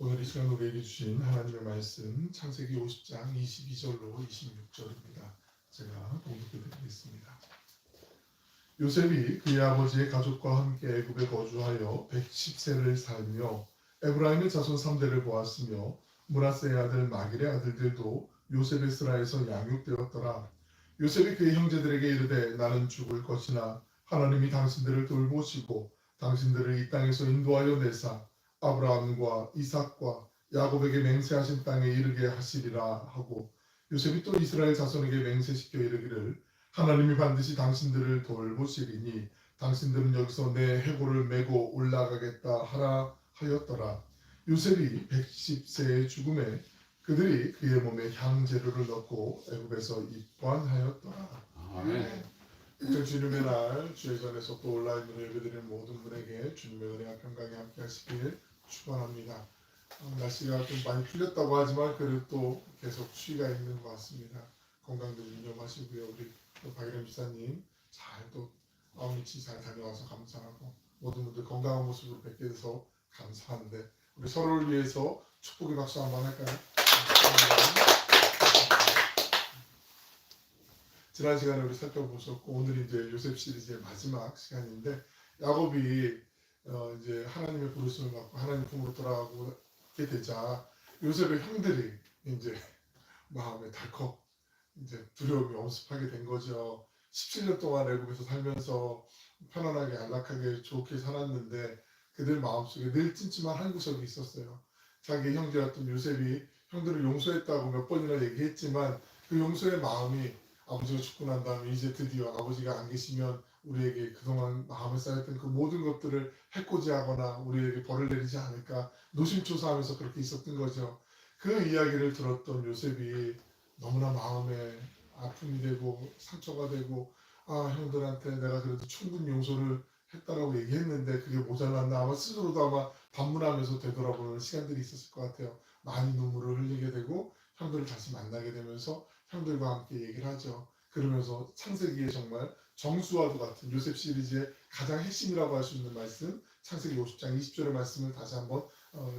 오늘 이 시간 우리에게 주신 하나님의 말씀 창세기 50장 22절로 26절입니다. 제가 봉독해 드리겠습니다. 요셉이 그의 아버지의 가족과 함께 애굽에 거주하여 110세를 살며 에브라임의 자손 3대를 보았으며 므낫세의 아들 마길의 아들들도 요셉의 스라에서 양육되었더라. 요셉이 그의 형제들에게 이르되 나는 죽을 것이나 하나님이 당신들을 돌보시고 당신들을 이 땅에서 인도하여 내사 아브라함과 이삭과 야곱에게 맹세하신 땅에 이르게 하시리라 하고, 요셉이 또 이스라엘 자손에게 맹세시켜 이르기를 하나님이 반드시 당신들을 돌보시리니 당신들은 여기서 내 해골을 메고 올라가겠다 하라 하였더라. 요셉이 110세의 죽음에 그들이 그의 몸에 향재료를 넣고 애굽에서 입관하였더라. 아멘. 주님의 날 주의 전에서 또 온라인으로 예배드리는 모든 분에게 주님의 은혜와 평강이 함께 하시길 축원합니다. 날씨가 좀 많이 풀렸다고 하지만 그래도 또 계속 추위가 있는 것 같습니다. 건강들 유념하시고요. 우리 또 박일현 지사님 잘 또 아우미치 잘 다녀와서 감사하고 모든 분들 건강한 모습으로 뵙게 돼서 감사한데 우리 서로를 위해서 축복의 박수 한번 할까요? 지난 시간에 우리 살펴보셨고 오늘 이제 요셉 시리즈의 마지막 시간인데 야곱이 이제 하나님의 부르심을 받고 하나님 품으로 돌아가게 되자 요셉의 형들이 이제 마음에 덜컥 이제 두려움이 엄습하게 된 거죠. 17년 동안 애굽에서 살면서 편안하게 안락하게 좋게 살았는데 그들 마음속에 늘 찜찜한 한 구석이 있었어요. 자기 형제였던 요셉이 형들을 용서했다고 몇 번이나 얘기했지만 그 용서의 마음이 아버지가 죽고 난 다음에 이제 드디어 아버지가 안 계시면 우리에게 그동안 마음에 쌓였던 그 모든 것들을 해코지하거나 우리에게 벌을 내리지 않을까 노심초사하면서 그렇게 있었던 거죠. 그 이야기를 들었던 요셉이 너무나 마음에 아픔이 되고 상처가 되고 형들한테 내가 그래도 충분히 용서를 했다라고 얘기했는데 그게 모자랐나 아마 스스로도 아마 반문하면서 되돌아보는 시간들이 있었을 것 같아요. 많이 눈물을 흘리게 되고 형들을 다시 만나게 되면서 형들과 함께 얘기를 하죠. 그러면서 창세기에 정말 정수와도 같은 요셉 시리즈의 가장 핵심이라고 할 수 있는 말씀 창세기 50장 20절의 말씀을 다시 한번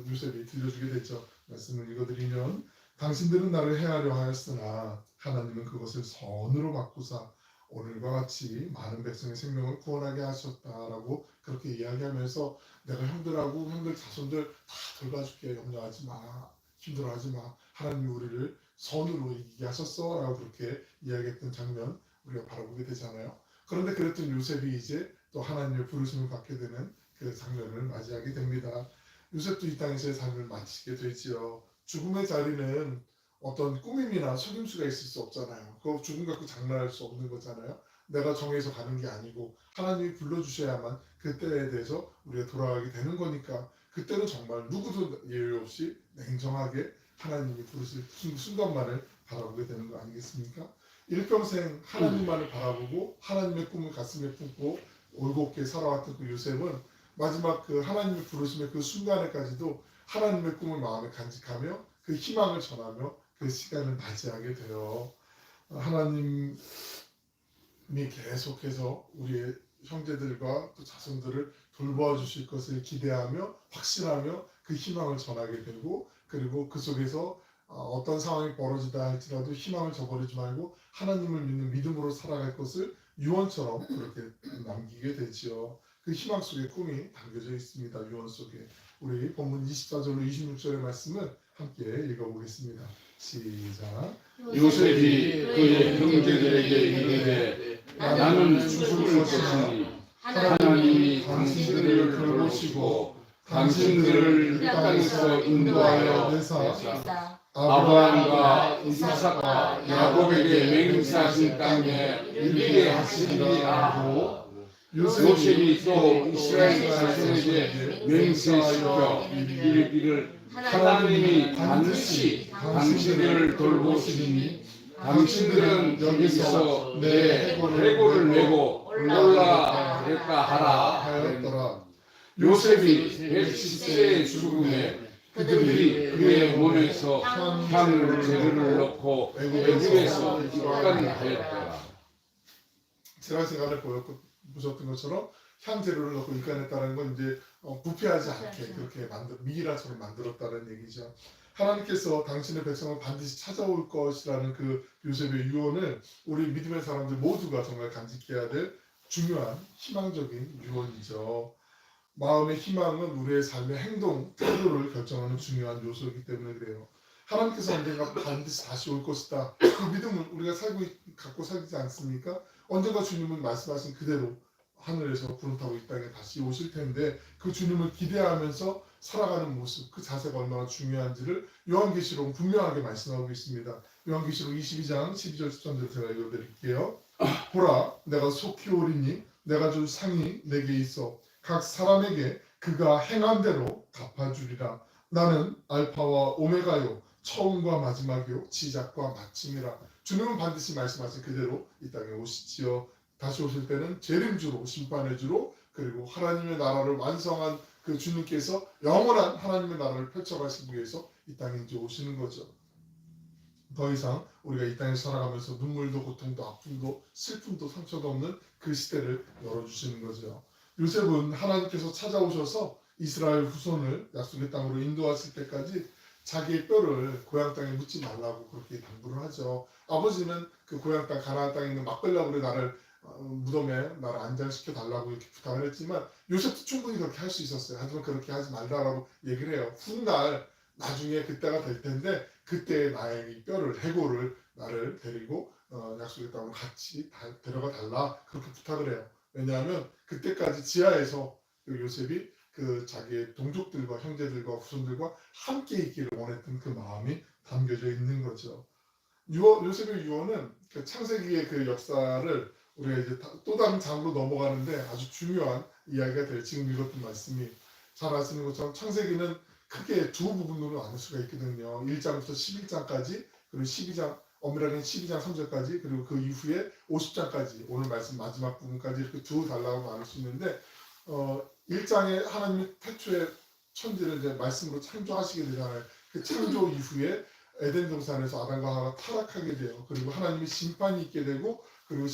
요셉이 들려주게 되죠. 말씀을 읽어드리면 당신들은 나를 해하려 하였으나 하나님은 그것을 선으로 바꾸사 오늘과 같이 많은 백성의 생명을 구원하게 하셨다라고 그렇게 이야기하면서 내가 형들하고 형들 자손들 다 돌봐줄게 염려하지 마 힘들어하지 마 하나님이 우리를 선으로 이기게 하셨어 라고 그렇게 이야기했던 장면 우리가 바라보게 되잖아요. 그런데 그랬던 요셉이 이제 또 하나님의 부르심을 받게 되는 그 장면을 맞이하게 됩니다. 요셉도 이 땅에서의 삶을 마치게 되지요. 죽음의 자리는 어떤 꾸밈이나 속임수가 있을 수 없잖아요. 그거 죽음 갖고 장난할 수 없는 거잖아요. 내가 정해서 가는 게 아니고 하나님이 불러주셔야만 그때에 대해서 우리가 돌아가게 되는 거니까 그때는 정말 누구도 예외 없이 냉정하게 하나님이 부르실 순간만을 바라보게 되는 거 아니겠습니까? 일평생 하나님만을 바라보고 하나님의 꿈을 가슴에 품고 올곧게 살아왔던 그 요셉은 마지막 그 하나님의 부르심의 그 순간에까지도 하나님의 꿈을 마음에 간직하며 그 희망을 전하며 그 시간을 맞이하게 돼요. 하나님이 계속해서 우리의 형제들과 또 자손들을 돌보아 주실 것을 기대하며 확신하며 그 희망을 전하게 되고 그리고 그 속에서 어떤 상황이 벌어지다 할지라도 희망을 저버리지 말고 하나님을 믿는 믿음으로 살아갈 것을 유언처럼 그렇게 남기게 되지요. 그 희망 속에 꿈이 담겨져 있습니다. 유언 속에. 우리 본문 24절로 26절의 말씀을 함께 읽어보겠습니다. 시작. 요셉이 그의 형제들에게 이르되 나는 죽을 것이니 하나님이 당신들을 돌보시고 당신들을 이 땅에서 인도하여 내사 아브라함과 이삭과 야곱에게 맹세하신 땅에 이르게 하시리라 하고 요셉이 또 이스라엘 자손에게 맹세시켜 이르기를 하나님이 반드시 당신들을 돌보시니 당신들은 여기서 내 해골을 메고 올라가겠다 하라 하였더라. 요셉이 110세의 죽음에 그들이 그의 몸에서 향을 재료를 넣고 애굽에서 입관하였더라. 지난 시간에 보셨던 것처럼 향재료를 넣고 입간했다는 건 이제 부패하지 않게 그렇게 미이라처럼 만들었다는 얘기죠. 하나님께서 당신의 백성을 반드시 찾아올 것이라는 그 요셉의 유언을 우리 믿음의 사람들 모두가 정말 간직해야 될 중요한 희망적인 유언이죠. 마음의 희망은 우리의 삶의 행동, 태도를 결정하는 중요한 요소이기 때문에 그래요. 하나님께서 언젠가 반드시 다시 올 것이다. 그 믿음을 우리가 갖고 살지 않습니까? 언젠가 주님은 말씀하신 그대로 하늘에서 구름 타고 이 땅에 다시 오실 텐데 그 주님을 기대하면서 살아가는 모습, 그 자세가 얼마나 중요한지를 요한계시록은 분명하게 말씀하고 있습니다. 요한계시록 22장 12절 13절 제가 읽어드릴게요. 보라, 내가 속히 오리니 내가 줄 상이 내게 있어 각 사람에게 그가 행한 대로 갚아주리라. 나는 알파와 오메가요, 처음과 마지막이요, 시작과 마침이라. 주님은 반드시 말씀하신 그대로 이 땅에 오시지요. 다시 오실 때는 재림주로, 심판의 주로, 그리고 하나님의 나라를 완성한 그 주님께서 영원한 하나님의 나라를 펼쳐가시기 위해서 이 땅에 이제 오시는 거죠. 더 이상 우리가 이 땅에서 살아가면서 눈물도 고통도 아픔도 슬픔도 상처도 없는 그 시대를 열어주시는 거죠. 요셉은 하나님께서 찾아오셔서 이스라엘 후손을 약속의 땅으로 인도하실 때까지 자기의 뼈를 고향 땅에 묻지 말라고 그렇게 당부를 하죠. 아버지는 그 고향 땅 가나안 땅에 있는 막벨라굴에 나를 무덤에 나를 안장시켜 달라고 이렇게 부탁을 했지만 요셉도 충분히 그렇게 할 수 있었어요. 하지만 그렇게 하지 말라라고 얘기를 해요. 훗날 나중에 그때가 될 텐데 그때 나의 이 뼈를 해골을 나를 데리고 약속의 땅으로 같이 데려가 달라 그렇게 부탁을 해요. 왜냐하면 그때까지 지하에서 그 요셉이 그 자기의 동족들과 형제들과 후손들과 함께 있기를 원했던 그 마음이 담겨져 있는 거죠. 요셉의 유언은 그 창세기의 그 역사를 우리가 이제 또 다른 장으로 넘어가는데 아주 중요한 이야기가 돼요. 지금 읽었던 말씀이 잘 아시는 것처럼 창세기는 크게 두 부분으로 나눌 수가 있거든요. 1장부터 11장까지 그리고 12장 엄밀하게는 12장 3절까지 그리고 그 이후에 50장까지 오늘 말씀 마지막 부분까지 이렇게 두 달라고 나눌 수 있는데 1장에 하나님이 태초에 천지를 이제 말씀으로 창조하시게 되잖아요. 그 창조 이후에 에덴 동산에서 아담과 하와가 타락하게 돼요. 그리고 하나님이 심판이 있게 되고 그리고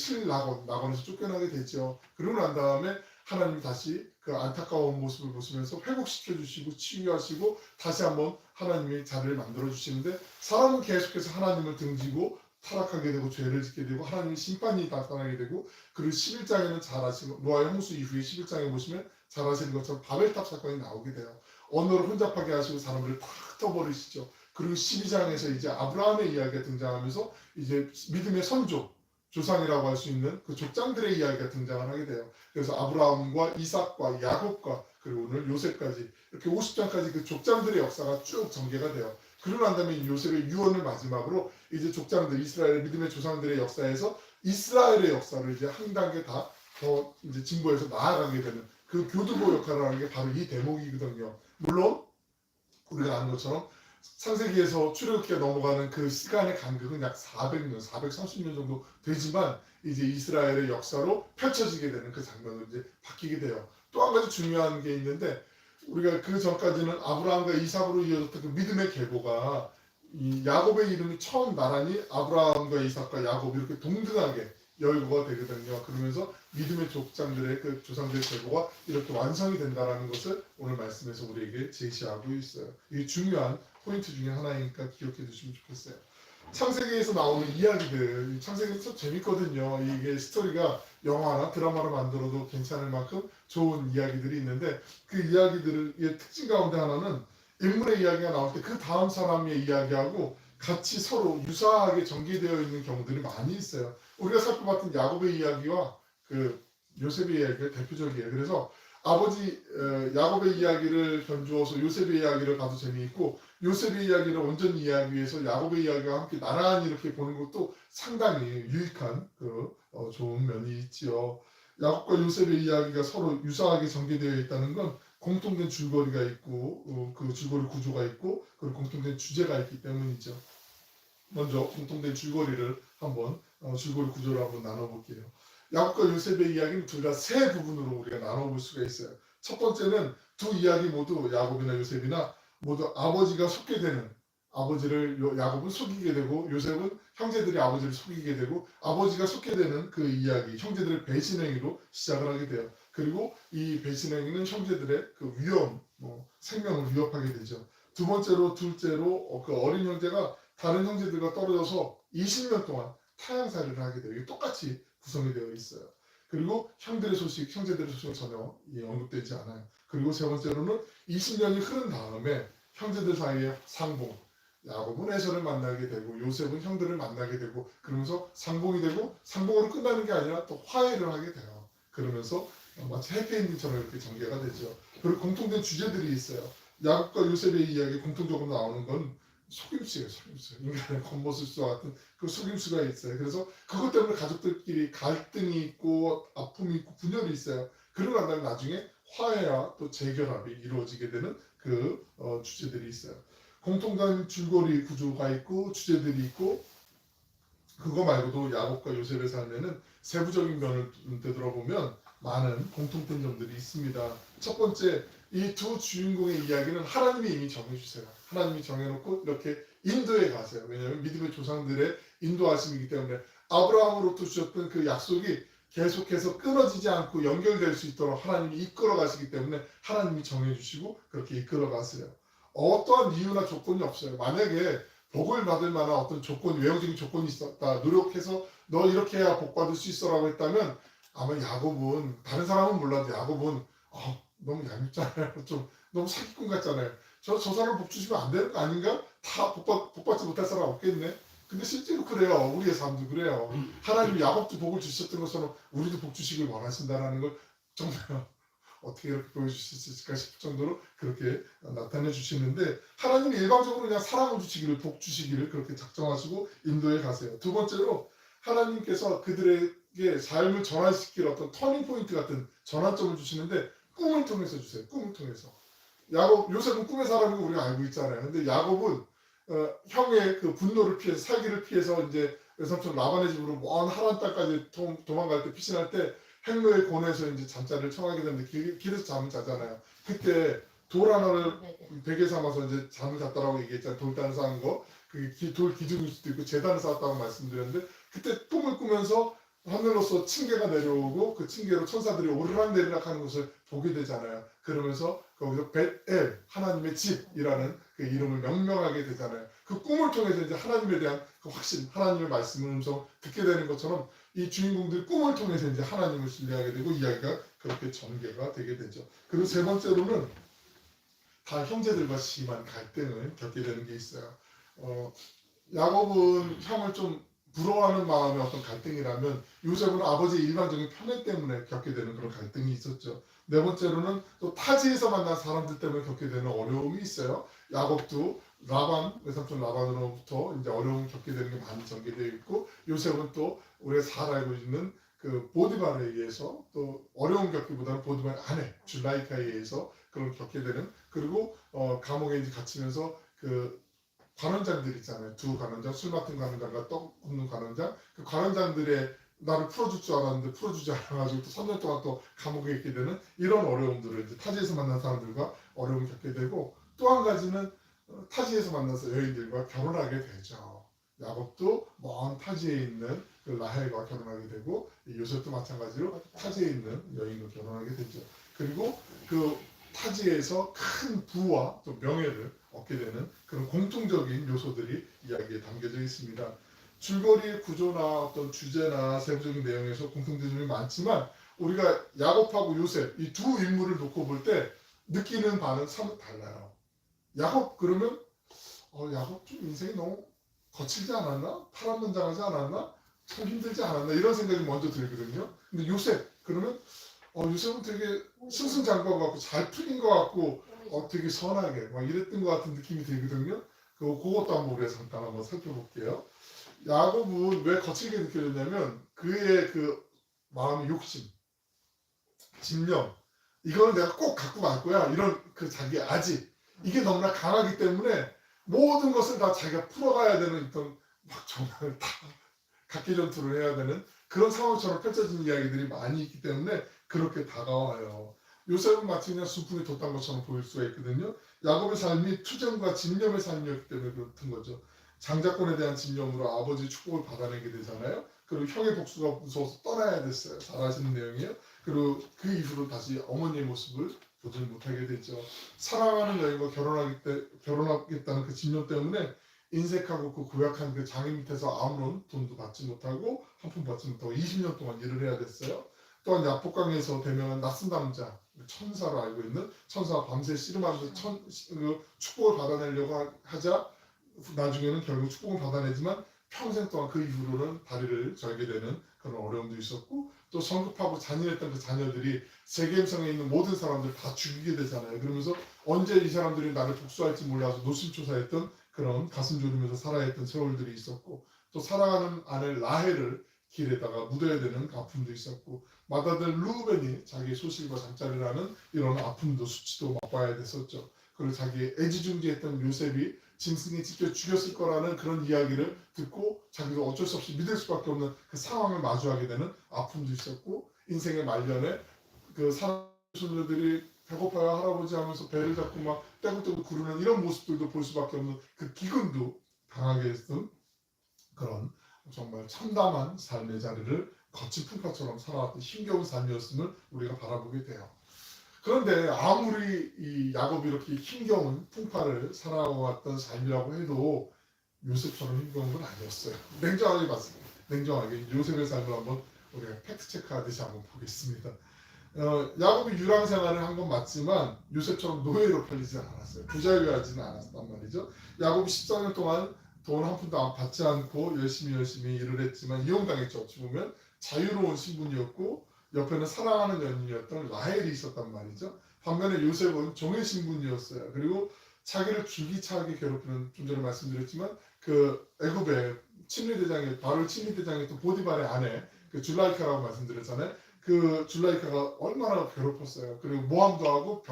낙원에서 쫓겨나게 되죠. 그러고 난 다음에 하나님이 다시 그 안타까운 모습을 보시면서 회복시켜 주시고 치유하시고 다시 한번 하나님의 자리를 만들어 주시는데 사람은 계속해서 하나님을 등지고 타락하게 되고 죄를 짓게 되고 하나님의 심판이 나타나게 되고 그리고 11장에는 잘 아시는 노아의 홍수 이후에 11장에 보시면 잘 아시는 것처럼 바벨탑 사건이 나오게 돼요. 언어를 혼잡하게 하시고 사람들을 다 흩어버리시죠. 그리고 12장에서 이제 아브라함의 이야기가 등장하면서 이제 믿음의 선조 조상이라고 할 수 있는 그 족장들의 이야기가 등장을 하게 돼요. 그래서 아브라함과 이삭과 야곱과 그리고 오늘 요셉까지 이렇게 50장까지 그 족장들의 역사가 쭉 전개가 돼요. 그러고 난 다음에 요셉의 유언을 마지막으로 이제 족장들 이스라엘 믿음의 조상들의 역사에서 이스라엘의 역사를 이제 한 단계 더 이제 진보해서 나아가게 되는 그 교두보 역할을 하는 게 바로 이 대목이거든요. 물론 우리가 아는 것처럼 창세기에서 출애굽기에 넘어가는 그 시간의 간격은 약 400년, 430년 정도 되지만 이제 이스라엘의 역사로 펼쳐지게 되는 그 장면으로 이제 바뀌게 돼요. 또 한 가지 중요한 게 있는데 우리가 그 전까지는 아브라함과 이삭으로 이어졌던 그 믿음의 계보가 이 야곱의 이름이 처음 나란히 아브라함과 이삭과 야곱 이렇게 동등하게 열거가 되거든요. 그러면서 믿음의 족장들의 그 조상들의 계보가 이렇게 완성이 된다라는 것을 오늘 말씀에서 우리에게 제시하고 있어요. 이게 중요한 포인트 중에 하나이니까 기억해 주시면 좋겠어요. 창세기에서 나오는 이야기들, 창세기는 참 재밌거든요. 이게 스토리가 영화나 드라마로 만들어도 괜찮을 만큼 좋은 이야기들이 있는데 그 이야기들의 특징 가운데 하나는 인물의 이야기가 나올 때 그 다음 사람의 이야기하고 같이 서로 유사하게 전개되어 있는 경우들이 많이 있어요. 우리가 살펴봤던 야곱의 이야기와 그 요셉의 이야기가 대표적이에요. 그래서 아버지 야곱의 이야기를 견주어서 요셉의 이야기를 봐도 재미있고 요셉의 이야기를 온전히 이해하기 위해서 야곱의 이야기와 함께 나란히 이렇게 보는 것도 상당히 유익한 좋은 면이 있지요. 야곱과 요셉의 이야기가 서로 유사하게 전개되어 있다는 건 공통된 줄거리가 있고 그 줄거리 구조가 있고 그리고 공통된 주제가 있기 때문이죠. 먼저 공통된 줄거리를 한번 줄거리 구조를 한번 나눠볼게요. 야곱과 요셉의 이야기는 둘 다 세 부분으로 우리가 나눠볼 수가 있어요. 첫 번째는 두 이야기 모두 야곱이나 요셉이나 모두 아버지가 속게 되는 아버지를 야곱은 속이게 되고 요셉은 형제들이 아버지를 속이게 되고 아버지가 속게 되는 그 이야기, 형제들의 배신행위로 시작을 하게 돼요. 그리고 이 배신행위는 형제들의 그 위험, 생명을 위협하게 되죠. 두 번째로, 둘째로 그 어린 형제가 다른 형제들과 떨어져서 20년 동안 타향살이를 하게 돼요. 이게 똑같이 구성이 되어 있어요. 그리고 형제들의 소식은 전혀 언급되지 않아요. 그리고 세 번째로는 20년이 흐른 다음에 형제들 사이에 상봉, 야곱은 에서를 만나게 되고 요셉은 형들을 만나게 되고 그러면서 상봉이 되고 상봉으로 끝나는 게 아니라 또 화해를 하게 돼요. 그러면서 마치 해피엔딩처럼 이렇게 전개가 되죠. 그리고 공통된 주제들이 있어요. 야곱과 요셉의 이야기 공통적으로 나오는 건 속임수예요. 속임수. 인간의 겉모습과 같은 그 속임수가 있어요. 그래서 그것 때문에 가족들끼리 갈등이 있고 아픔이 있고 분열이 있어요. 그러고 난 다음에 나중에 화해와 또 재결합이 이루어지게 되는 그 주제들이 있어요. 공통된 줄거리 구조가 있고 주제들이 있고 그거 말고도 야곱과 요셉의 삶에는 세부적인 면을 되돌아보면 많은 공통된 점들이 있습니다. 첫 번째, 이 두 주인공의 이야기는 하나님이 이미 정해주세요. 하나님이 정해놓고 이렇게 인도에 가세요. 왜냐하면 믿음의 조상들의 인도하심이기 때문에 아브라함으로부터 주셨던 그 약속이 계속해서 끊어지지 않고 연결될 수 있도록 하나님이 이끌어 가시기 때문에 하나님이 정해주시고 그렇게 이끌어 가세요. 어떠한 이유나 조건이 없어요. 만약에 복을 받을 만한 어떤 조건, 외형적인 조건이 있었다. 노력해서 너 이렇게 해야 복 받을 수 있어라고 했다면 아마 야곱은 다른 사람은 몰라도 야곱은 너무 얄밉잖아요. 좀 너무 사기꾼 같잖아요. 저 사람 복 주시면 안 되는 거 아닌가? 다 복 받지 못할 사람 없겠네. 근데 실제로 그래요. 우리의 삶도 그래요. 하나님이 야곱도 복을 주셨던 것처럼 우리도 복 주시길 원하신다라는 걸 정말 어떻게 이렇게 보여주실 수 있을까 싶을 정도로 그렇게 나타내 주시는데 하나님이 일방적으로 그냥 사랑을 주시기를 복 주시기를 그렇게 작정하시고 인도에 가세요. 두 번째로 하나님께서 그들에게 삶을 전환시킬 어떤 터닝 포인트 같은 전환점을 주시는데 꿈을 통해서 주세요. 꿈을 통해서. 요셉은 꿈의 사람이고 우리가 알고 있잖아요. 근데 야곱은 형의 그 분노를 피해서 살기를 피해서 이제 외삼촌 라반의 집으로 먼 하란 땅까지 도망갈 때 피신할 때 행로의 곤에서 이제 잠자리를 청하게 되는데 길에서 잠을 자잖아요. 그때 돌 하나를 베개 삼아서 이제 잠을 잤다라고 얘기했잖아요. 돌단을 쌓은 거. 그게 돌 기둥일 수도 있고 재단을 쌓았다고 말씀드렸는데 그때 꿈을 꾸면서 하늘로서 층계가 내려오고 그 층계로 천사들이 오르락내리락 하는 것을 보게 되잖아요. 그러면서 거기서 벳엘 하나님의 집이라는 그 이름을 명명하게 되잖아요. 그 꿈을 통해서 이제 하나님에 대한 그 확신, 하나님의 말씀을 음성 듣게 되는 것처럼 이 주인공들이 꿈을 통해서 이제 하나님을 신뢰하게 되고 이야기가 그렇게 전개가 되게 되죠. 그리고 세 번째로는 다 형제들과 심한 갈등을 겪게 되는 게 있어요. 야곱은 형을 좀 부러워하는 마음의 어떤 갈등이라면 요셉은 아버지의 일반적인 편애 때문에 겪게 되는 그런 갈등이 있었죠. 네 번째로는 또 타지에서 만난 사람들 때문에 겪게 되는 어려움이 있어요. 야곱도 외삼촌 라반으로부터 이제 어려움을 겪게 되는 게 많이 전개되어 있고 요셉은 또 우리가 잘 알고 있는 그 보디발에 의해서 또 어려움 겪기보다는 보디발 아내 줄라이카에 의해서 그런 겪게 되는 그리고 감옥에 이제 갇히면서 그 관원장들 있잖아요. 두 관원장, 술 맡은 관원장과 떡 굽는 관원장. 그 관원장들의 나를 풀어줄 줄 알았는데 풀어주지 않아가지고 또 3년 동안 또 감옥에 있게 되는 이런 어려움들을 이제 타지에서 만난 사람들과 어려움을 겪게 되고 또 한 가지는 타지에서 만나서 여인들과 결혼하게 되죠. 야곱도 먼 타지에 있는 그 라헬과 결혼하게 되고 요셉도 마찬가지로 타지에 있는 여인과 결혼하게 되죠. 그리고 그 타지에서 큰 부와 또 명예를 얻게 되는 그런 공통적인 요소들이 이야기에 담겨져 있습니다. 줄거리의 구조나 어떤 주제나 세부적인 내용에서 공통된 점이 많지만 우리가 야곱하고 요셉 이 두 인물을 놓고 볼 때 느끼는 바는 사뭇 달라요. 야곱 그러면 야곱 좀 인생이 너무 거칠지 않았나? 파란만장하지 않았나? 참 힘들지 않았나? 이런 생각이 먼저 들거든요. 근데 요셉 그러면 요셉은 되게 승승장구한 것 같고 잘 풀린 것 같고 되게 선하게 막 이랬던 것 같은 느낌이 들거든요. 그것도 한번 우리가 잠깐 한번 살펴볼게요. 야곱은 왜 거칠게 느껴졌냐면 그의 그 마음의 욕심, 집념 이거는 내가 꼭 갖고 말 거야 이런 그 자기 아집 이게 너무나 강하기 때문에 모든 것을 다 자기가 풀어가야 되는 어떤 막 정말 다 각계전투를 해야 되는 그런 상황처럼 펼쳐진 이야기들이 많이 있기 때문에 그렇게 다가와요. 요셉은 마치 그냥 순풍에 돛단 것처럼 보일 수가 있거든요. 야곱의 삶이 투쟁과 집념의 삶이었기 때문에 그렇던 거죠. 장자권에 대한 집념으로 아버지의 축복을 받아내게 되잖아요. 그리고 형의 복수가 무서워서 떠나야 됐어요. 잘 아시는 내용이에요. 그리고 그 이후로 다시 어머니의 모습을 보지 못하게 됐죠. 사랑하는 여인과 결혼하겠다는 그 집념 때문에 인색하고 그 고약한 그 장인 밑에서 아무런 돈도 받지 못하고 한 푼 받지 못하고 20년 동안 일을 해야 됐어요. 또한 야복강에서 대명한 낯선 남자, 천사로 알고 있는 천사가 밤새 씨름하면서 그 축복을 받아내려고 하자 나중에는 결국 축복을 받아내지만 평생 동안 그 이후로는 다리를 절게 되는 그런 어려움도 있었고, 또 성급하고 잔인했던 그 자녀들이 세겜성에 있는 모든 사람들 다 죽이게 되잖아요. 그러면서 언제 이 사람들이 나를 복수할지 몰라서 노심초사했던 그런 가슴 졸이면서 살아야 했던 세월들이 있었고, 또 사랑하는 아내 라헬을 길에다가 묻어야 되는 아픔도 있었고, 맏아들 루벤이 자기 소실과 잠자리를 하는 이런 아픔도 수치도 맛봐야 됐었죠. 그리고 자기의 애지중지했던 요셉이 짐승에 찢겨 죽였을 거라는 그런 이야기를 듣고 자기도 어쩔 수 없이 믿을 수밖에 없는 그 상황을 마주하게 되는 아픔도 있었고, 인생의 말년에 그 손녀들이 배고파요 할아버지 하면서 배를 잡고 막 떼굴떼굴 구르는 이런 모습들도 볼 수밖에 없는 그 기근도 당하게 했던 그런 정말 참담한 삶의 자리를 거친 풍파처럼 살아왔던 힘겨운 삶이었음을 우리가 바라보게 돼요. 그런데 아무리 이 야곱이 이렇게 힘겨운 풍파를 살아왔던 삶이라고 해도 요셉처럼 힘겨운 건 아니었어요. 냉정하게 봤습니다. 냉정하게 요셉의 삶을 한번 우리가 팩트 체크하듯이 한번 보겠습니다. 야곱이 유랑 생활을 한 건 맞지만 요셉처럼 노예로 팔리지 않았어요. 부자유하지는 않았단 말이죠. 야곱이 14년 동안 돈 한 푼도 받지 않고 열심히 일을 했지만 이용당했죠. 어찌 보면 자유로운 신분이었고 옆에는 사랑하는 연인이었던 라헬이 있었단 말이죠. 반면에 요셉은 종의 신분이었어요. 그리고 자기를 줄기차게 괴롭히는, 좀 전에 말씀드렸지만 그 애굽의 침례대장의 바로 침례대장의 또 보디발의 아내 그 줄라이카라고 말씀드렸잖아요. 그 줄라이카가 얼마나 괴롭혔어요. 그리고 모함도 하고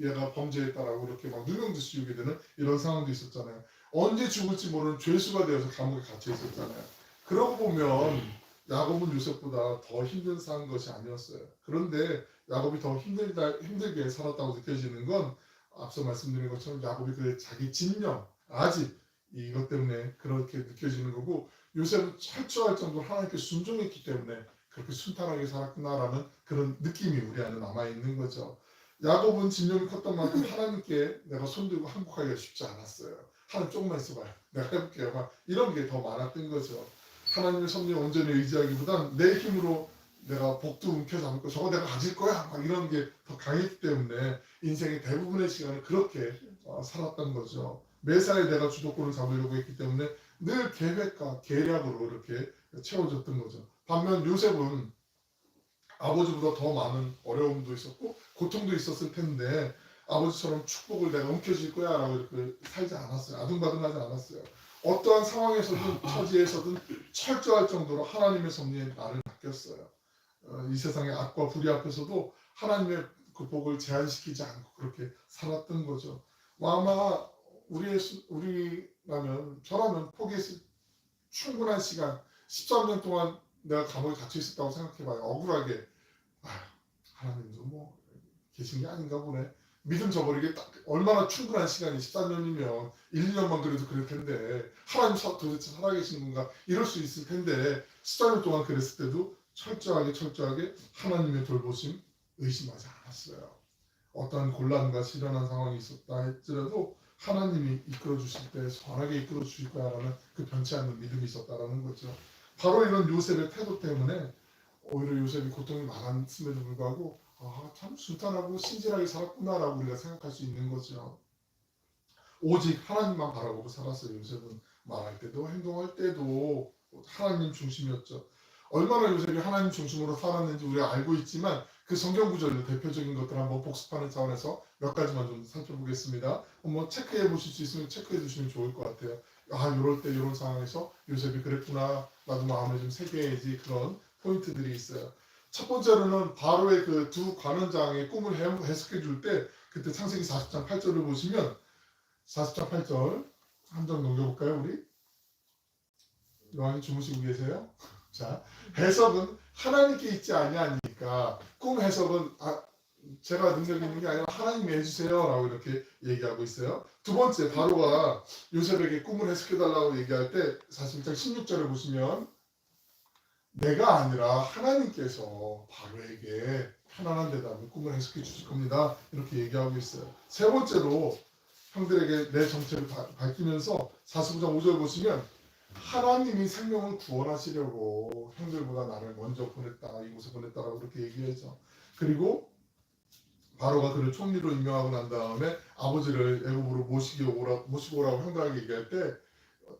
얘가 범죄했다라고 이렇게 막 누명도 씌우게 되는 이런 상황도 있었잖아요. 언제 죽을지 모르는 죄수가 되어서 감옥에 갇혀 있었잖아요. 그러고 보면 야곱은 요셉보다 더 힘든 사는 것이 아니었어요. 그런데 야곱이 더 힘들게 살았다고 느껴지는 건 앞서 말씀드린 것처럼 야곱이 그 자기 진영, 아집 이것 때문에 그렇게 느껴지는 거고, 요셉은 철저할 정도로 하나님께 순종했기 때문에 그렇게 순탄하게 살았구나라는 그런 느낌이 우리 안에 남아있는 거죠. 야곱은 진영이 컸던 만큼 하나님께 내가 손들고 항복하기가 쉽지 않았어요. 하나님 조금만 있어봐요. 내가 해볼게요. 막 이런 게 더 많았던 거죠. 하나님의 섭리에 온전히 의지하기보단 내 힘으로 내가 복도 움켜잡고 저거 내가 가질 거야 막 이런 게 더 강했기 때문에 인생의 대부분의 시간을 그렇게 살았던 거죠. 매사에 내가 주도권을 잡으려고 했기 때문에 늘 계획과 계략으로 이렇게 채워졌던 거죠. 반면 요셉은 아버지보다 더 많은 어려움도 있었고 고통도 있었을 텐데 아버지처럼 축복을 내가 움켜쥘 거야 라고 이렇게 살지 않았어요. 아둥바둥하지 않았어요. 어떠한 상황에서든 처지에서든 철저할 정도로 하나님의 섭리에 나를 맡겼어요. 이 세상의 악과 불의 앞에서도 하나님의 그 복을 제한시키지 않고 그렇게 살았던 거죠. 아마 우리라면 저라면 포기했을 충분한 시간 13년 동안 내가 감옥에 갇혀 있었다고 생각해봐요. 억울하게 하나님도 뭐 계신 게 아닌가 보네. 믿음 저버리게 딱 얼마나 충분한 시간이 14년이면 1, 2년만 그래도 그럴 텐데 하나님 도대체 살아계신 건가 이럴 수 있을 텐데 14년 동안 그랬을 때도 철저하게 하나님의 돌보심 의심하지 않았어요. 어떠한 곤란과 시련한 상황이 있었다 할지라도 하나님이 이끌어 주실 때 선하게 이끌어 주실 거야라는 그 변치 않는 믿음이 있었다라는 거죠. 바로 이런 요셉의 태도 때문에 오히려 요셉이 고통이 많았음에도 불구하고 참 순탄하고 신실하게 살았구나라고 우리가 생각할 수 있는 거죠. 오직 하나님만 바라보고 살았어요. 요셉은 말할 때도 행동할 때도 하나님 중심이었죠. 얼마나 요셉이 하나님 중심으로 살았는지 우리가 알고 있지만 그 성경 구절로 대표적인 것들 한번 복습하는 차원에서 몇 가지만 좀 살펴보겠습니다. 한번 체크해 보실 수 있으면 체크해 주시면 좋을 것 같아요. 이럴 때 이런 상황에서 요셉이 그랬구나. 나도 마음에 좀 새겨야지. 그런 포인트들이 있어요. 첫 번째로는 바로의 그 두 관원장의 꿈을 해석해 줄 때 그때 창세기 40장 8절을 보시면 40장 8절 한 장 넘겨볼까요 우리? 요한이 주무시고 계세요? 자, 해석은 하나님께 있지 아니하니 있으니까 꿈 해석은 제가 능력 있는 게 아니라 하나님이 해주세요라고 이렇게 얘기하고 있어요. 두 번째 바로가 요셉에게 꿈을 해석해달라고 얘기할 때 41장 16절을 보시면 내가 아니라 하나님께서 바로에게 편안한 대답을 꿈을 해석해 주실 겁니다. 이렇게 얘기하고 있어요. 세 번째로 형들에게 내 정체를 밝히면서 45장 5절 보시면 하나님이 생명을 구원하시려고 형들보다 나를 먼저 보냈다. 이곳에 보냈다라고 그렇게 얘기하죠. 그리고 바로가 그를 총리로 임명하고 난 다음에 아버지를 애굽으로 모시고 오라고 형들에게 얘기할 때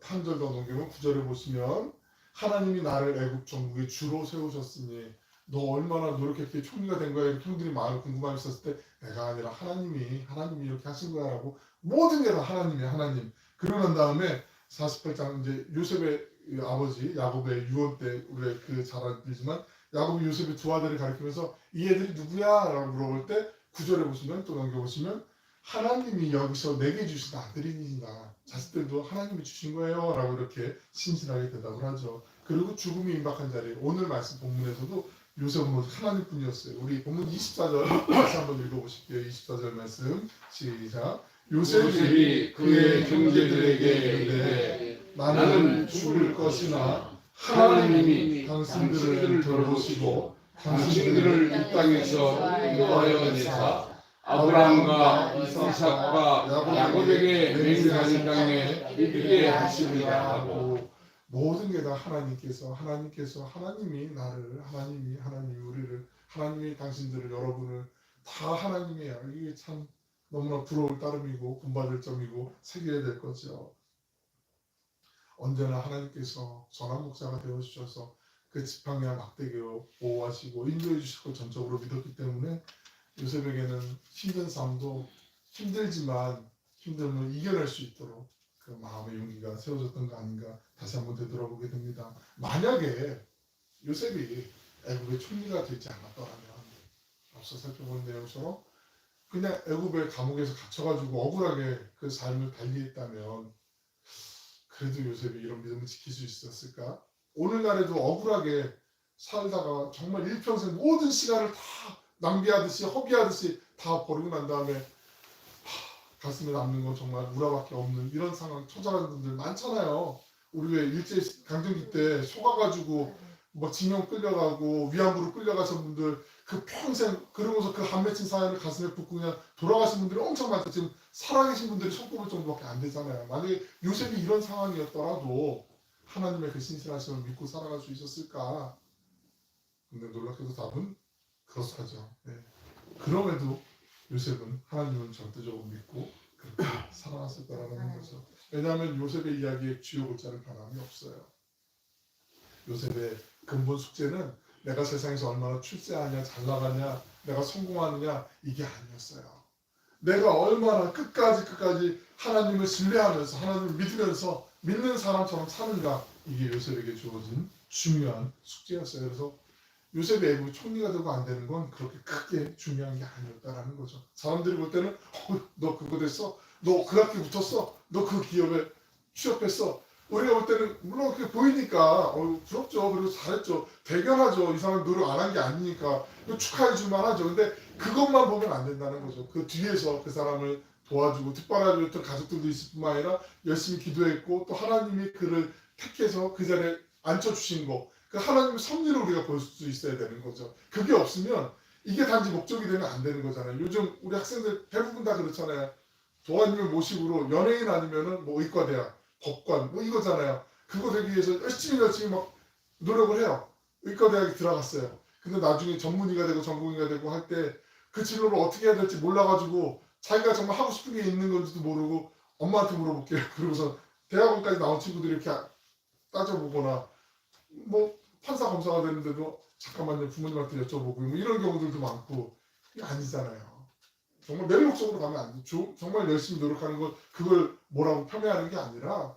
한 절 더 넘기면 9절을 보시면 하나님이 나를 애굽 정국의 주로 세우셨으니 너 얼마나 노력했기에 총리가 된 거야? 이렇게 형들이 마음을 궁금해했었을 때 내가 아니라 하나님이 이렇게 하신 거야 라고 모든 게 다 하나님이 하나님. 그러고 난 다음에 48장 이제 요셉의 아버지 야곱의 유언 때 우리가 잘 알지만 야곱이 요셉의 두 아들을 가리키면서 이 애들이 누구야? 라고 물어볼 때 9절에 보시면 또 넘겨보시면 하나님이 여기서 내게 주신 아들이니라 자식들도 하나님이 주신 거예요 라고 이렇게 신실하게 대답을 하죠. 그리고 죽음이 임박한 자리에 오늘 말씀 본문에서도 요셉은 오직 하나님뿐이었어요. 우리 본문 24절 다시 한번 읽어보실게요. 24절 말씀 시작. 요셉이 그의 형제들에게 이르되 나는 죽을 것이나 하나님이 당신들을 돌보시고 당신들을 이 땅에서 인도하여 내사 아브라함과 이삭과 야곱에게 맹세하신 땅에 이르게 하시리라 하고 모든 게 다 하나님이 나를 하나님이 우리를 하나님이 당신들을 여러분을 다 하나님이야. 이게 참 너무나 부러울 따름이고 본받을 점이고 새겨야 될 거죠. 언제나 하나님께서 전한 목사가 되어주셔서 그 지팡이와 막대기로 보호하시고 인도해 주시고 전적으로 믿었기 때문에 요셉에게는 힘든 삶도 힘들지만 힘듦을 이겨낼 수 있도록 그 마음의 용기가 세워졌던 거 아닌가 다시 한번 되돌아보게 됩니다. 만약에 요셉이 애굽의 총리가 되지 않았더라면 앞서 살펴본 내용처럼 그냥 애굽의 감옥에서 갇혀가지고 억울하게 그 삶을 달리했다면 그래도 요셉이 이런 믿음을 지킬 수 있었을까? 오늘날에도 억울하게 살다가 정말 일평생 모든 시간을 다 낭비하듯이 허비하듯이 다 버리고 난 다음에 가슴에 남는 건 정말 우라밖에 없는 이런 상황 처절한 분들 많잖아요. 우리 왜 일제 강점기 때 속아가지고 뭐 징용 끌려가고 위안부로 끌려가신 분들 그 평생 그러고서 그 한 맺힌 사연을 가슴에 붓고 그냥 돌아가신 분들이 엄청 많죠. 지금 살아계신 분들이 손꼽을 정도밖에 안 되잖아요. 만약에 요셉이 이런 상황이었더라도 하나님의 그 신실하심을 믿고 살아갈 수 있었을까? 근데 놀랍게도 답은 그렇다죠. 네. 그럼에도 요셉은 하나님을 절대적으로 믿고 그렇게 살아갔을 거라는 거죠. 왜냐하면 요셉의 이야기에 쥐어 골자를 변함이 없어요. 요셉의 근본 숙제는 내가 세상에서 얼마나 출세하냐, 잘 나가냐, 내가 성공하느냐 이게 아니었어요. 내가 얼마나 끝까지 하나님을 신뢰하면서 하나님을 믿으면서 믿는 사람처럼 사는가 이게 요셉에게 주어진 중요한 숙제였어요. 그래서 요셉이 애굽 총리가 되고 안 되는 건 그렇게 크게 중요한 게 아니었다라는 거죠. 사람들이 볼 때는 너 그거 됐어? 너 그 학교 붙었어? 너 그 기업에 취업했어? 우리가 볼 때는 물론 그렇게 보이니까 부럽죠. 그리고 잘했죠. 대견하죠. 이 사람 노력 안 한 게 아니니까 축하해 줄만 하죠. 근데 그것만 보면 안 된다는 거죠. 그 뒤에서 그 사람을 도와주고 뒷바라지였던 가족들도 있을 뿐만 아니라 열심히 기도했고 또 하나님이 그를 택해서 그 자리에 앉혀주신 거 그 하나님의 섭리를 우리가 볼 수 있어야 되는 거죠. 그게 없으면 이게 단지 목적이 되면 안 되는 거잖아요. 요즘 우리 학생들 대부분 다 그렇잖아요. 도와님을 모식으로 연예인 아니면은 뭐 의과대학, 법관 뭐 이거잖아요. 그거 되기 위해서 열심히 막 노력을 해요. 의과대학에 들어갔어요. 근데 나중에 전문의가 되고 전공의가 되고 할 때 그 진로를 어떻게 해야 될지 몰라가지고 자기가 정말 하고 싶은 게 있는 건지도 모르고 엄마한테 물어볼게요. 그러고서 대학원까지 나온 친구들이 이렇게 따져보거나 뭐 판사 검사가 되는데도 잠깐만요 부모님한테 여쭤보고 뭐 이런 경우들도 많고 그게 아니잖아요. 정말 매력적으로 가면 안 돼. 정말 열심히 노력하는 것 그걸 뭐라고 폄훼하는 게 아니라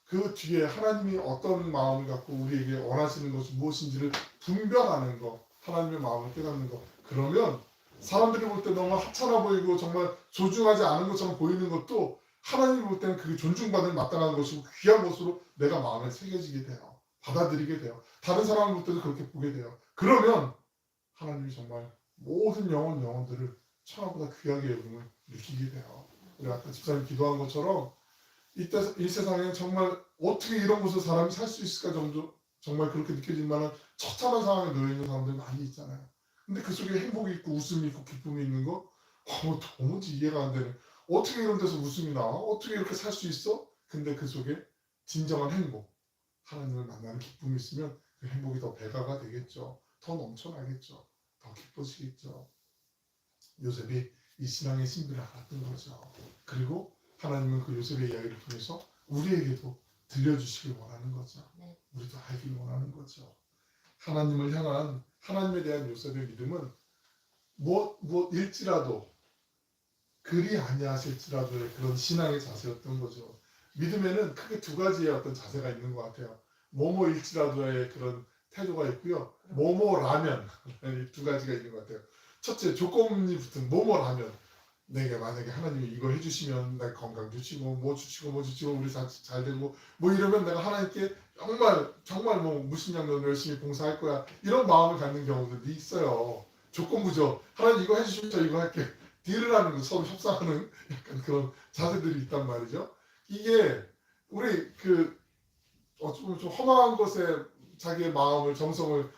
그 뒤에 하나님이 어떤 마음을 갖고 우리에게 원하시는 것이 무엇인지를 분별하는 것, 하나님의 마음을 깨닫는 것. 그러면 사람들이 볼 때 너무 하찮아 보이고 정말 소중하지 않은 것처럼 보이는 것도 하나님이 볼 때는 그게 존중받을 마땅한 것이고 귀한 것으로 내가 마음에 새겨지게 돼요. 받아들이게 돼요. 다른 사람을 볼 때도 그렇게 보게 돼요. 그러면 하나님이 정말 모든 영혼들을 천하보다 귀하게 여김을 느끼게 돼요. 우리 아까 집사님 기도한 것처럼 이 세상에 정말 어떻게 이런 곳에 사람이 살 수 있을까 정도 정말 그렇게 느껴질 만한 처참한 상황에 놓여 있는 사람들이 많이 있잖아요. 근데 그 속에 행복이 있고 웃음이 있고 기쁨이 있는 거 도무지 이해가 안 되는. 어떻게 이런 데서 웃음이 나와? 어떻게 이렇게 살 수 있어? 근데 그 속에 진정한 행복, 하나님을 만나는 기쁨이 있으면 그 행복이 더 배가가 되겠죠. 더 넘쳐나겠죠. 더 기뻐지겠죠. 요셉이 이 신앙의 신비를 알았던 거죠. 그리고 하나님은 그 요셉의 이야기를 통해서 우리에게도 들려주시길 원하는 거죠. 우리도 알길 원하는 거죠. 하나님을 향한 하나님에 대한 요셉의 믿음은 무엇일지라도 그리 아니하실지라도의 그런 신앙의 자세였던 거죠. 믿음에는 크게 두 가지의 어떤 자세가 있는 것 같아요. 뭐뭐일지라도의 그런 태도가 있고요. 뭐뭐라면 두 가지가 있는 것 같아요. 첫째, 조건이 붙은 뭐뭐라면 내게 만약에 하나님이 이거 해주시면 내가 건강 주시고 뭐 주시고 우리 잘 되고 뭐 이러면 내가 하나님께 정말 뭐 무신양면 열심히 봉사할 거야 이런 마음을 갖는 경우들이 있어요. 조건부죠. 하나님 이거 해주시면 저 이거 할게. 딜을 하는 거, 서로 협상하는 약간 그런 자세들이 있단 말이죠. 이게 우리 어쩌면 좀 험한 것에 자기의 마음을 정성을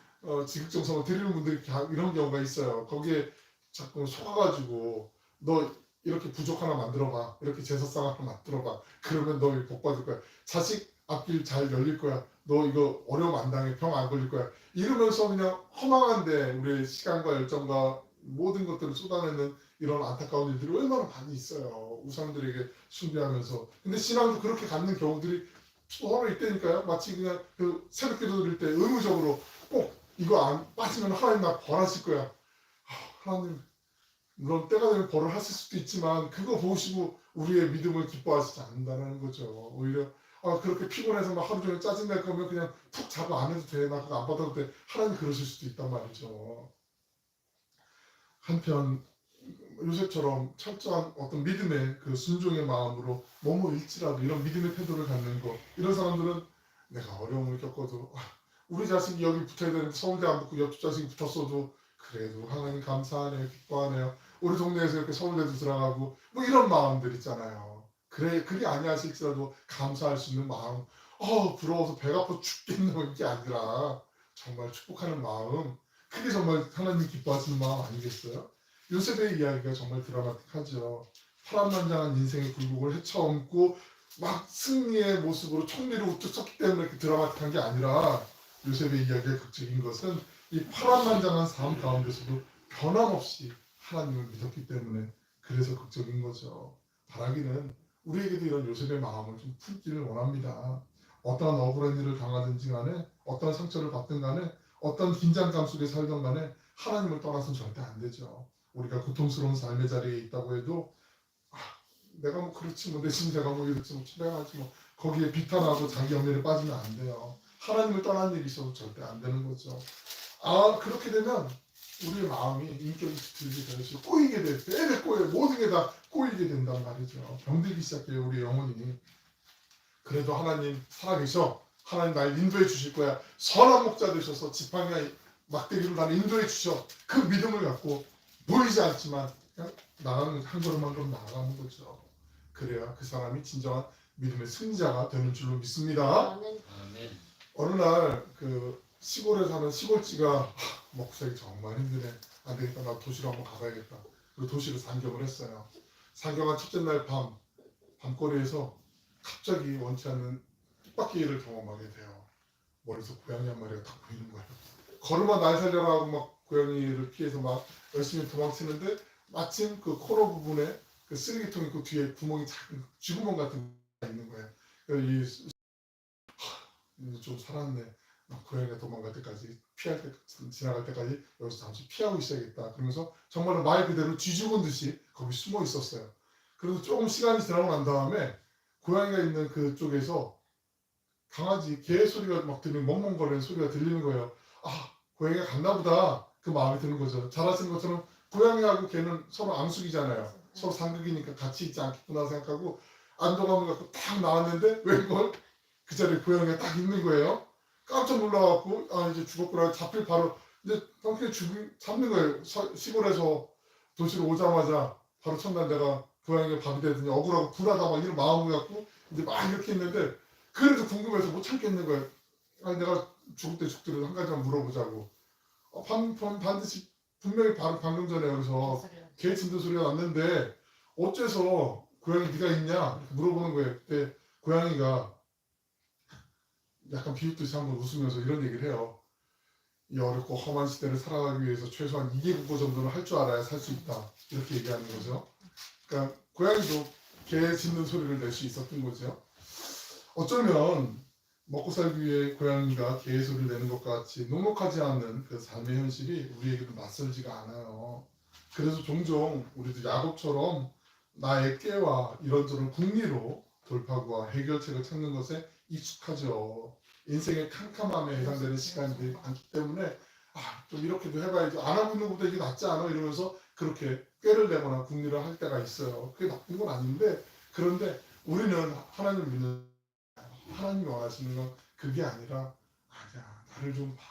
지극정성을 드리는 분들이 이런 경우가 있어요. 거기에 자꾸 속아가지고 너 이렇게 부족 하나 만들어봐, 이렇게 제사상 하나 만들어봐, 그러면 너 복 받을 거야. 자식 앞길 잘 열릴 거야. 너 이거 어려움 안 당해, 병 안 걸릴 거야. 이러면서 그냥 허망한데 우리의 시간과 열정과 모든 것들을 쏟아내는 이런 안타까운 일들이 얼마나 많이 있어요. 우상들에게 숭배하면서. 근데 신앙도 그렇게 갖는 경우들이 서로 있다니까요. 마치 그냥 그 새벽기도 드릴 때 의무적으로 꼭 이거 안 빠지면 하나님 나 벌하실 거야. 하나님 물론 때가 되면 벌을 하실 수도 있지만 그거 보시고 우리의 믿음을 기뻐하시지 않는다는 거죠. 오히려 그렇게 피곤해서 막 하루 종일 짜증날 거면 그냥 푹 자고 안 해도 돼. 나 그거 안 받아도 돼. 하나님 그러실 수도 있단 말이죠. 한편 요셉처럼 철저한 어떤 믿음의 그 순종의 마음으로 뭐뭐일지라도 이런 믿음의 태도를 갖는 거, 이런 사람들은 내가 어려움을 겪어도 우리 자식이 여기 붙어야 되는데 서울대 안 붙고 옆집 자식이 붙었어도 그래도 하나님 감사하네요, 기뻐하네요. 우리 동네에서 이렇게 서울대도 들어가고 뭐 이런 마음들 있잖아요. 그래 그게 아니하실지라도 감사할 수 있는 마음. 부러워서 배가 아파 죽겠네 이게 아니라 정말 축복하는 마음. 그게 정말 하나님 기뻐하시는 마음 아니겠어요? 요셉의 이야기가 정말 드라마틱하죠. 파란만장한 인생의 굴곡을 헤쳐넘고 막 승리의 모습으로 총리를 우뚝 섰기 때문에 이렇게 드라마틱한 게 아니라 요셉의 이야기의 극적인 것은 이 파란만장한 삶 가운데서도 변함없이 하나님을 믿었기 때문에 그래서 극적인 거죠. 바라기는 우리에게도 이런 요셉의 마음을 좀 품기를 원합니다. 어떠한 억울한 일을 당하든지 간에 어떠한 상처를 받든 간에 어떤 긴장감 속에 살던 간에 하나님을 떠나서는 절대 안 되죠. 우리가 고통스러운 삶의 자리에 있다고 해도 내가 뭐 그렇지 뭐 내 신자가 뭐 이렇지 뭐 내가하지 뭐 거기에 비탄하고 자기 연민에 빠지면 안 돼요. 하나님을 떠난 일이 있어도 절대 안 되는 거죠. 그렇게 되면 우리의 마음이 인격이 뒤틀리게 되고 꼬이게 돼요. 애를 꼬여요. 모든 게 다 꼬이게 된단 말이죠. 병들기 시작해요. 우리 영혼이. 그래도 하나님 살아계셔. 하나님 날 인도해 주실 거야. 선한 목자 되셔서 지팡이와 막대기로 나를 인도해 주셔. 그 믿음을 갖고 보이지 않지만 그냥 나가는 한 걸음 한 걸음 나아가는 거죠. 그래야 그 사람이 진정한 믿음의 승자가 되는 줄로 믿습니다. 아멘. 어느 날 그 시골에 사는 시골지가 먹고 살기 정말 힘드네. 안 되겠다. 나 도시로 한번 가봐야겠다. 그리고 도시로 상경을 했어요. 상경한 첫째 날 밤거리에서 갑자기 원치 않는 뜻밖의 경험하게 돼요. 머리에서 고양이 한 마리가 딱 보이는 거예요. 걸음아 날 살려라 하고 막 고양이를 피해서 막 열심히 도망치는데 마침 그 코너 부분에 그 쓰레기통 있고 뒤에 구멍이 작은 쥐구멍 같은 게 있는 거예요. 좀 살았네. 고양이가 도망갈 때까지 지나갈 때까지 여기서 잠시 피하고 있어야겠다. 그러면서 정말로 말 그대로 쥐 죽은 듯이 거기 숨어 있었어요. 그래서 조금 시간이 지나고 난 다음에 고양이가 있는 그쪽에서 강아지 개 소리가 막 들리는 멍멍거리는 소리가 들리는 거예요. 고양이가 갔나 보다. 그 마음이 드는 거죠. 잘 아시는 것처럼 고양이하고 개는 서로 앙숙이잖아요. 서로 상극이니까 같이 있지 않겠구나 생각하고 안도감을 갖고 딱 나왔는데 웬걸 그 자리에 고양이가 딱 있는 거예요. 깜짝 놀라갖고 이제 죽었구나. 잡힐 바로 근데 그냥 잡는 거예요. 시골에서 도시로 오자마자 바로 첫날 내가 고양이가 밥이 되더니 억울하고 불하다 막 이런 마음을 갖고 이제 막 이렇게 했는데 그래도 궁금해서 못 참겠는 거예요. 아니 내가 죽을 때 죽더라도 한 가지만 물어보자고. 반드시 분명히 방금 전에 여기서 개 짖는 소리가 났는데 어째서 고양이 네가 있냐 이렇게 물어보는 거예요. 그때 고양이가 약간 비웃듯이 한번 웃으면서 이런 얘기를 해요. 이 어렵고 험한 시대를 살아가기 위해서 최소한 2개 국어 정도는 할 줄 알아야 살 수 있다. 이렇게 얘기하는 거죠. 그러니까 고양이도 개 짖는 소리를 낼 수 있었던 거죠. 어쩌면 먹고 살기 위해 고양이가 개의 소리를 내는 것과 같이 녹록하지 않는 그 삶의 현실이 우리에게도 낯설지가 않아요. 그래서 종종 우리도 야곱처럼 나의 깨와 이런저런 궁리로 돌파구와 해결책을 찾는 것에 익숙하죠. 인생의 캄캄함에 해당되는 시간들이 많기 때문에 좀 이렇게도 해봐야지 안 하고 있는 것보다 이게 낫지 않아 이러면서 그렇게 꾀를 내거나 궁리를 할 때가 있어요. 그게 나쁜 건 아닌데 그런데 우리는 하나님을 믿는 하나님이 원하시는 건 그게 아니라 야 나를 좀 봐.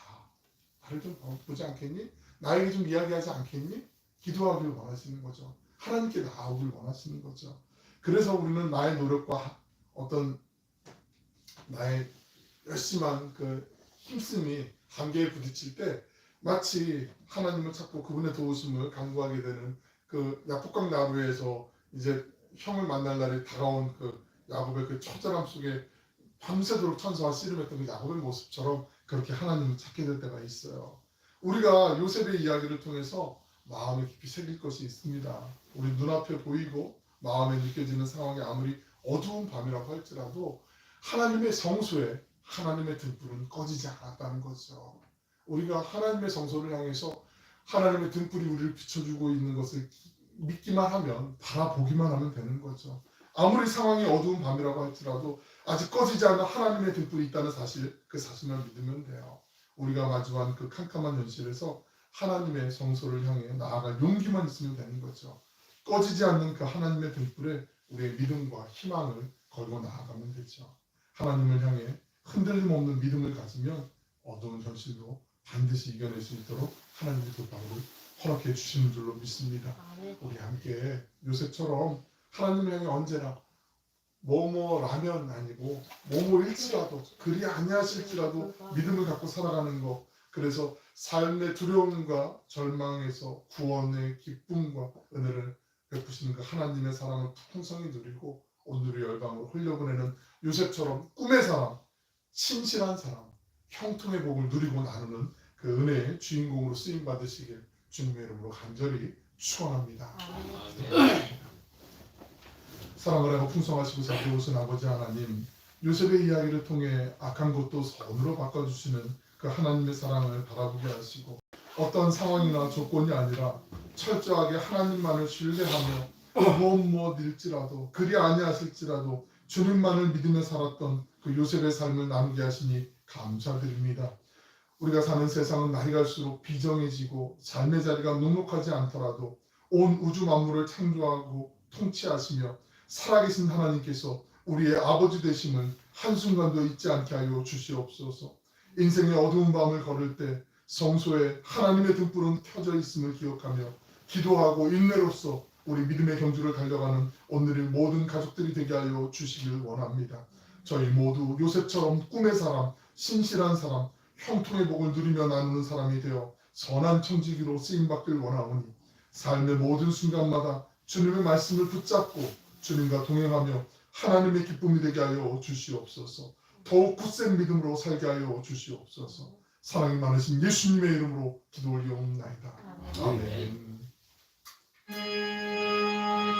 나를 좀 보지 않겠니? 나에게 좀 이야기하지 않겠니? 기도하길 원하시는 거죠. 하나님께 나아오길 원하시는 거죠. 그래서 우리는 나의 노력과 어떤 나의 열심한 그 힘씀이 한계에 부딪힐 때 마치 하나님을 찾고 그분의 도우심을 간구하게 되는 그 야복강 나루에서 이제 형을 만날 날이 다가온 그 야곱의 그 처절함 속에 밤새도록 천사와 씨름했던 그 야곱의 모습처럼 그렇게 하나님을 찾게 될 때가 있어요. 우리가 요셉의 이야기를 통해서 마음에 깊이 새길 것이 있습니다. 우리 눈앞에 보이고 마음에 느껴지는 상황이 아무리 어두운 밤이라고 할지라도 하나님의 성소에 하나님의 등불은 꺼지지 않았다는 거죠. 우리가 하나님의 성소를 향해서 하나님의 등불이 우리를 비춰주고 있는 것을 믿기만 하면 바라보기만 하면 되는 거죠. 아무리 상황이 어두운 밤이라고 할지라도 아직 꺼지지 않은 하나님의 등불이 있다는 사실, 그 사실만 믿으면 돼요. 우리가 마주한 그 캄캄한 현실에서 하나님의 성소를 향해 나아갈 용기만 있으면 되는 거죠. 꺼지지 않는 그 하나님의 등불에 우리의 믿음과 희망을 걸고 나아가면 되죠. 하나님을 향해 흔들림 없는 믿음을 가지면 어두운 현실도 반드시 이겨낼 수 있도록 하나님의 돌파구를 허락해 주시는 줄로 믿습니다. 우리 함께 요셉처럼 하나님을 향해 언제나 뭐뭐라면 아니고 뭐뭐일지라도 그리 아니하실지라도 믿음을 갖고 살아가는 것, 그래서 삶의 두려움과 절망에서 구원의 기쁨과 은혜를 베푸시는 그 하나님의 사랑을 풍성히 누리고 오늘의 열방으로 흘려보내는 요셉처럼 꿈의 사람, 신실한 사람, 형통의 복을 누리고 나누는 그 은혜의 주인공으로 쓰임 받으시길 주님의 이름으로 간절히 축원합니다. 사랑을 하고 풍성하시고 자비로우신 아버지 하나님, 요셉의 이야기를 통해 악한 것도 선으로 바꿔주시는 그 하나님의 사랑을 바라보게 하시고 어떤 상황이나 조건이 아니라 철저하게 하나님만을 신뢰하며 무엇일지라도 그리 아니하실지라도 주님만을 믿으며 살았던 그 요셉의 삶을 나누게 하시니 감사드립니다. 우리가 사는 세상은 날이 갈수록 비정해지고 삶의 자리가 녹록하지 않더라도 온 우주 만물을 창조하고 통치하시며 살아계신 하나님께서 우리의 아버지 되심을 한순간도 잊지 않게 하여 주시옵소서. 인생의 어두운 밤을 걸을 때 성소에 하나님의 등불은 켜져 있음을 기억하며 기도하고 인내로써 우리 믿음의 경주를 달려가는 오늘의 모든 가족들이 되게 하여 주시길 원합니다. 저희 모두 요셉처럼 꿈의 사람, 신실한 사람, 형통의 복을 누리며 나누는 사람이 되어 선한 청지기로 쓰임받길 원하오니 삶의 모든 순간마다 주님의 말씀을 붙잡고 주님과 동행하며 하나님의 기쁨이 되게 하여 주시옵소서. 더욱 굳센 믿음으로 살게 하여 주시옵소서. 사랑이 많으신 예수님의 이름으로 기도 올리옵나이다. 아멘.